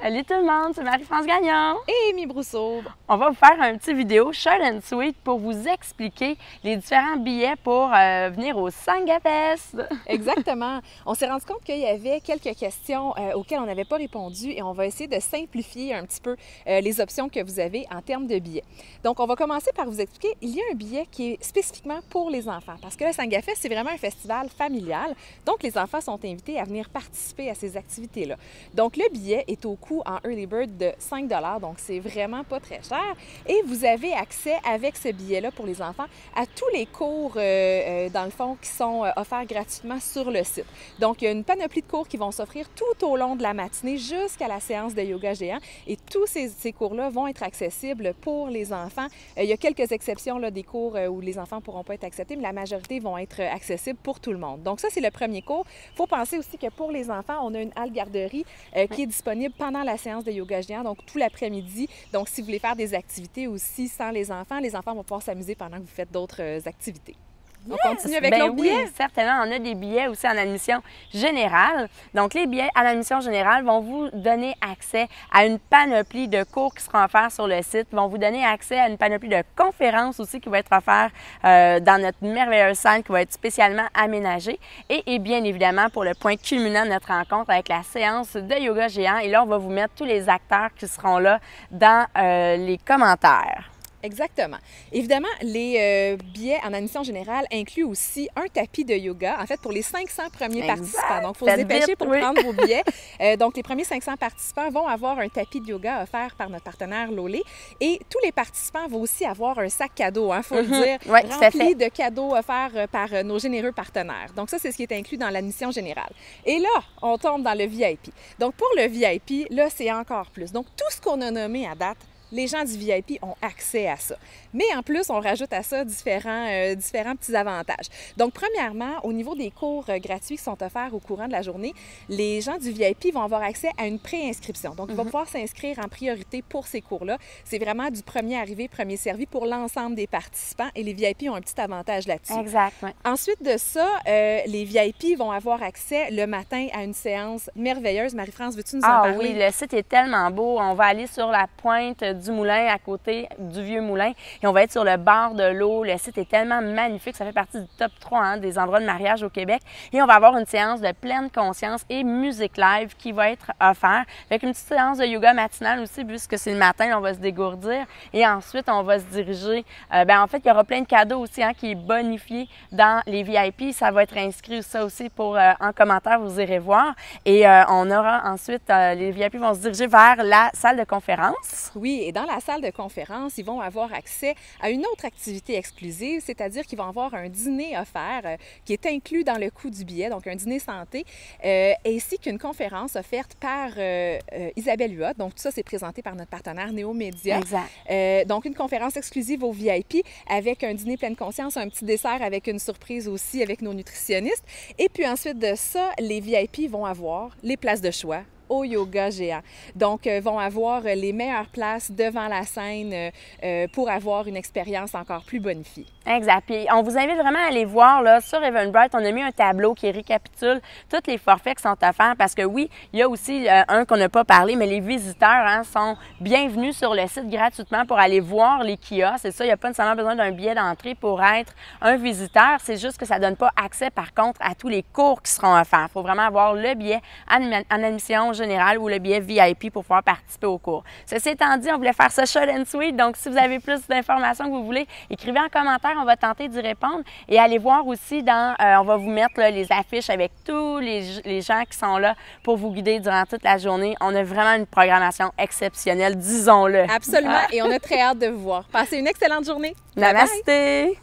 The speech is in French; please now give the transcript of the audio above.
Salut tout le monde, c'est Marie-France Gagnon. Et Amy Brousseau. On va vous faire un petit vidéo short and sweet pour vous expliquer les différents billets pour venir au Sangafest. Exactement. On s'est rendu compte qu'il y avait quelques questions auxquelles on n'avait pas répondu et on va essayer de simplifier un petit peu les options que vous avez en termes de billets. Donc, on va commencer par vous expliquer, il y a un billet qui est spécifiquement pour les enfants parce que le Sangafest, c'est vraiment un festival familial. Donc, les enfants sont invités à venir participer à ces activités-là. Donc, le billet est au coût en Early Bird de 5 $, donc c'est vraiment pas très cher. Et vous avez accès avec ce billet-là pour les enfants à tous les cours, dans le fond, qui sont offerts gratuitement sur le site. Donc, il y a une panoplie de cours qui vont s'offrir tout au long de la matinée jusqu'à la séance de yoga géant. Et tous ces cours-là vont être accessibles pour les enfants. Il y a quelques exceptions là, des cours où les enfants ne pourront pas être acceptés, mais la majorité vont être accessibles pour tout le monde. Donc, ça, c'est le premier cours. Il faut penser aussi que pour les enfants, on a une halle garderie qui est disponible pendant la séance de yoga géant, donc tout l'après-midi. Donc, si vous voulez faire des activités aussi sans les enfants vont pouvoir s'amuser pendant que vous faites d'autres activités. On continue avec l'autre billet? Oui, certainement. On a des billets aussi en admission générale. Donc, les billets en admission générale vont vous donner accès à une panoplie de cours qui seront offerts sur le site, vont vous donner accès à une panoplie de conférences aussi qui va être offerte dans notre merveilleuse salle qui va être spécialement aménagée. Et bien évidemment, pour le point culminant de notre rencontre avec la séance de yoga géant. Et là, on va vous mettre tous les acteurs qui seront là dans les commentaires. Exactement. Évidemment, les billets en admission générale incluent aussi un tapis de yoga, en fait, pour les 500 premiers participants. Donc, il faut se dépêcher pour prendre vos billets. Donc, les premiers 500 participants vont avoir un tapis de yoga offert par notre partenaire Lolé. Et tous les participants vont aussi avoir un sac cadeau, il faut le dire, rempli de cadeaux offerts par nos généreux partenaires. Donc, ça, c'est ce qui est inclus dans l'admission générale. Et là, on tombe dans le VIP. Donc, pour le VIP, là, c'est encore plus. Donc, tout ce qu'on a nommé à date, les gens du VIP ont accès à ça. Mais en plus, on rajoute à ça différents petits avantages. Donc, premièrement, au niveau des cours gratuits qui sont offerts au courant de la journée, les gens du VIP vont avoir accès à une préinscription. Donc, ils vont pouvoir s'inscrire en priorité pour ces cours-là. C'est vraiment du premier arrivé, premier servi pour l'ensemble des participants et les VIP ont un petit avantage là-dessus. Exact. Ouais. Ensuite de ça, les VIP vont avoir accès le matin à une séance merveilleuse. Marie-France, veux-tu nous en parler? Oui, le site est tellement beau. On va aller sur la pointe du moulin, à côté du vieux moulin. Et on va être sur le bord de l'eau. Le site est tellement magnifique. Ça fait partie du top 3 des endroits de mariage au Québec. Et on va avoir une séance de pleine conscience et musique live qui va être offerte. Avec une petite séance de yoga matinale aussi, puisque c'est le matin, on va se dégourdir. Et ensuite, on va se diriger. En fait, il y aura plein de cadeaux aussi qui est bonifié dans les VIP. Ça va être inscrit ça aussi pour en commentaire, vous irez voir. Et on aura ensuite, les VIP vont se diriger vers la salle de conférence. Oui, et dans la salle de conférence, ils vont avoir accès à une autre activité exclusive, c'est-à-dire qu'ils vont avoir un dîner offert qui est inclus dans le coût du billet, donc un dîner santé, ainsi qu'une conférence offerte par Isabelle Huot. Donc, tout ça, c'est présenté par notre partenaire Néo Média. Exact. Donc, une conférence exclusive aux VIP avec un dîner pleine conscience, un petit dessert avec une surprise aussi avec nos nutritionnistes. Et puis ensuite de ça, les VIP vont avoir les places de choix au yoga géant. Donc, vont avoir les meilleures places devant la scène pour avoir une expérience encore plus bonifiée. Exact. Puis, on vous invite vraiment à aller voir là, sur Eventbrite. On a mis un tableau qui récapitule tous les forfaits qui sont offerts parce que oui, il y a aussi un qu'on n'a pas parlé, mais les visiteurs sont bienvenus sur le site gratuitement pour aller voir les kiosques. C'est ça, il n'y a pas nécessairement besoin d'un billet d'entrée pour être un visiteur. C'est juste que ça ne donne pas accès, par contre, à tous les cours qui seront offerts. Il faut vraiment avoir le billet en admission générale ou le billet VIP pour pouvoir participer au cours. Ceci étant dit, on voulait faire ça short and sweet. Donc, si vous avez plus d'informations que vous voulez, écrivez en commentaire. On va tenter d'y répondre et allez voir aussi on va vous mettre là, les affiches avec tous les gens qui sont là pour vous guider durant toute la journée. On a vraiment une programmation exceptionnelle, disons-le. Absolument, et on a très hâte de vous voir. Passez une excellente journée. Namasté!